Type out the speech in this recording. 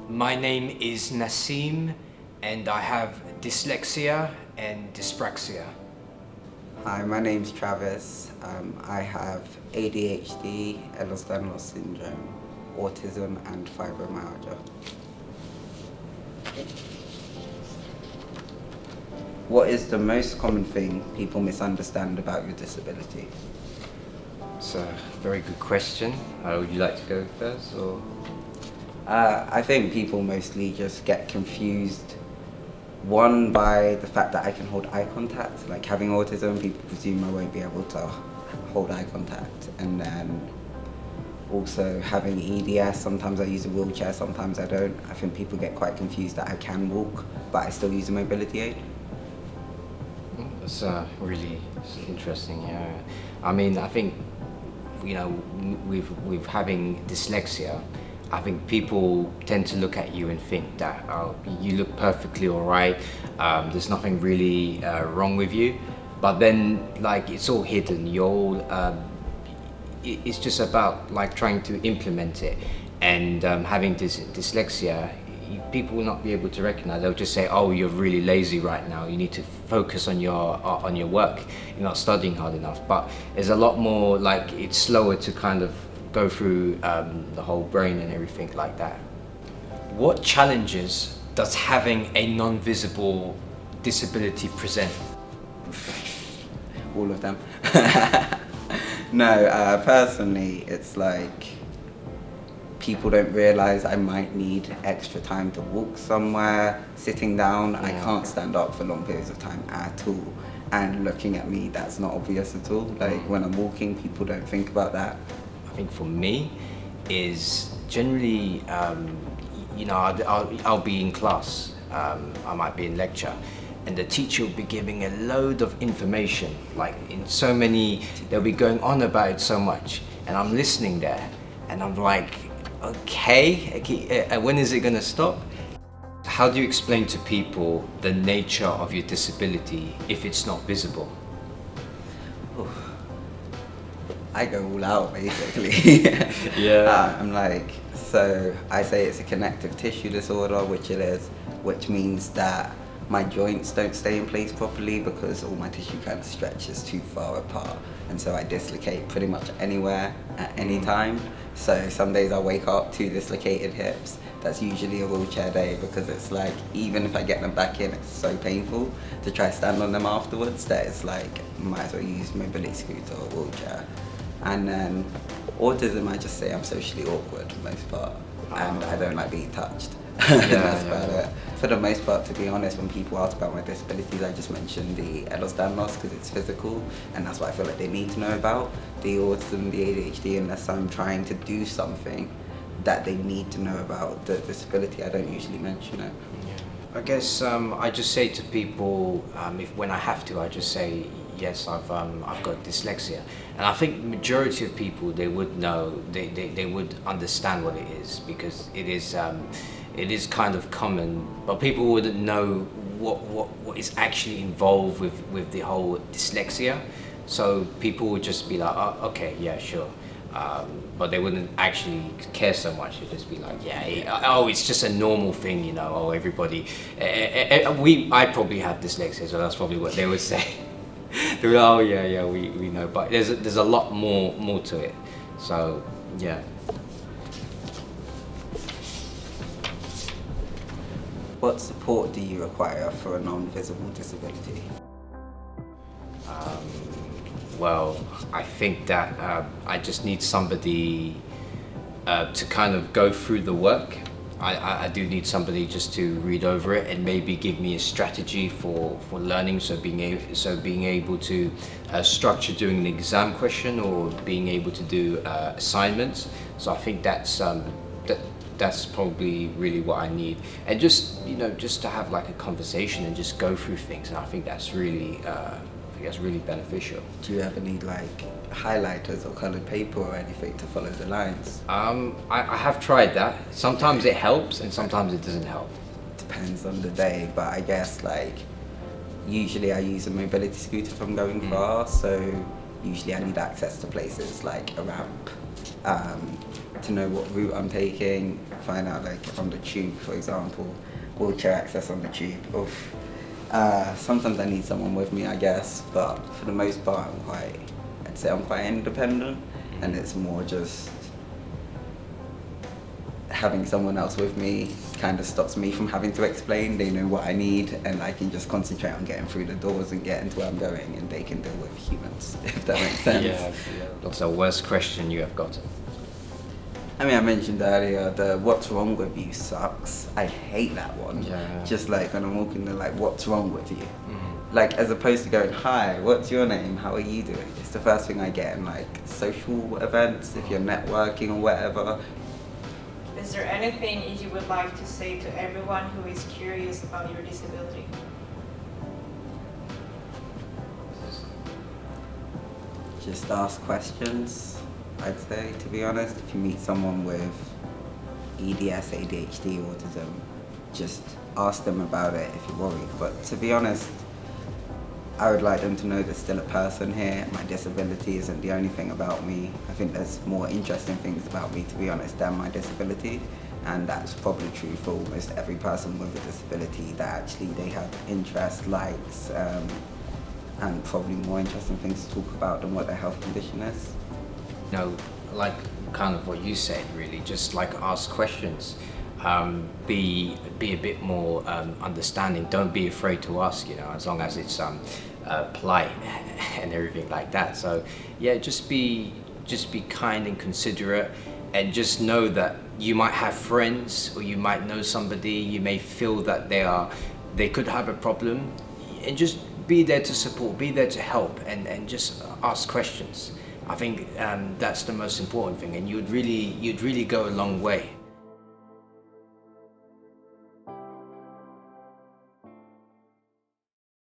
My name is Nassim, and I have dyslexia and dyspraxia. Hi, my name's Travis. I have ADHD, Ehlers-Danlos syndrome, autism and fibromyalgia. What is the most common thing people misunderstand about your disability? It's a very good question. Would you like to go first, or? I think people mostly just get confused, one, by the fact that I can hold eye contact. Like, having autism, people presume I won't be able to hold eye contact. And then also having EDS, sometimes I use a wheelchair, sometimes I don't. I think people get quite confused that I can walk, but I still use a mobility aid. That's really interesting. Yeah, I mean, I think with having dyslexia, I think people tend to look at you and think that you look perfectly all right. There's nothing really wrong with you, but then like it's all hidden. It's just about like trying to implement it, and having dyslexia. People will not be able to recognize. They'll just say, "Oh, you're really lazy right now. You need to focus on your work. You're not studying hard enough." But there's a lot more. Like it's slower to kind of go through the whole brain and everything like that. What challenges does having a non-visible disability present? All of them. No, personally, it's like people don't realize I might need extra time to walk somewhere, sitting down. I can't stand up for long periods of time at all. And looking at me, that's not obvious at all. Like when I'm walking, people don't think about that. I think for me is generally, I'll be in class, I might be in lecture, and the teacher will be giving a load of information, like in so many, they'll be going on about it so much, and I'm listening there, and I'm like, okay, when is it gonna stop? How do you explain to people the nature of your disability if it's not visible? I go all out basically. Yeah. I'm like, so I say it's a connective tissue disorder, which it is, which means that my joints don't stay in place properly because all my tissue kind of stretches too far apart, and so I dislocate pretty much anywhere at any time. So some days I wake up 2 dislocated hips. That's usually a wheelchair day because it's like, even if I get them back in, it's so painful to try to stand on them afterwards that it's like, might as well use mobility scooter or wheelchair. And then autism, I just say I'm socially awkward for the most part, and I don't like being touched. That's about it. For the most part, to be honest, when people ask about my disabilities, I just mention the Ehlers-Danlos because it's physical, and that's what I feel like they need to know about. The autism, the ADHD, unless I'm trying to do something that they need to know about the disability, I don't usually mention it. I guess I just say to people, when I have to, I just say, yes, I've got dyslexia, and I think the majority of people, they would know, they would understand what it is, because it is kind of common, but people wouldn't know what is actually involved with the whole dyslexia. So people would just be like, oh, okay, yeah, sure. But they wouldn't actually care so much. They'd just be like, yeah, oh, it's just a normal thing, you know. Oh, everybody, I probably have dyslexia, so that's probably what they would say. They're like, oh yeah, we know. But there's a lot more to it. So yeah. What support do you require for a non-visible disability? Well, I think that I just need somebody to kind of go through the work. I do need somebody just to read over it and maybe give me a strategy for learning. So being able to structure doing an exam question or being able to do assignments. So I think that's probably really what I need, and just to have like a conversation and just go through things. And I think that's really beneficial. Do you ever need like highlighters or coloured paper or anything to follow the lines? I have tried that. Sometimes it helps and sometimes it doesn't help. Depends on the day, but I guess like usually I use a mobility scooter if I'm going far, so usually I need access to places like a ramp, to know what route I'm taking, find out like if on the tube, for example, wheelchair access on the tube. Sometimes I need someone with me, I guess, but for the most part I'd say I'm quite independent, and it's more just having someone else with me kind of stops me from having to explain. They know what I need, and I can just concentrate on getting through the doors and getting to where I'm going, and they can deal with humans, if that makes sense. Yeah. What's the worst question you have got? I mean, I mentioned earlier the "what's wrong with you" sucks. I hate that one. Yeah. Just like when I'm walking, they're like, "What's wrong with you?" Like, as opposed to going, "Hi, what's your name? How are you doing?" It's the first thing I get in like social events, if you're networking or whatever. Is there anything you would like to say to everyone who is curious about your disability? Just ask questions, I'd say, to be honest. If you meet someone with EDS, ADHD, autism, just ask them about it if you're worried. But to be honest, I would like them to know there's still a person here. My disability isn't the only thing about me. I think there's more interesting things about me, to be honest, than my disability. And that's probably true for almost every person with a disability, that actually they have interests, likes, and probably more interesting things to talk about than what their health condition is. You know, like kind of what you said, really, just like ask questions. Be a bit more understanding. Don't be afraid to ask, you know, as long as it's polite and everything like that. So yeah, just be kind and considerate, and just know that you might have friends, or you might know somebody, you may feel that they could have a problem, and just be there to support, be there to help, and just ask questions. I think that's the most important thing, and you'd really go a long way.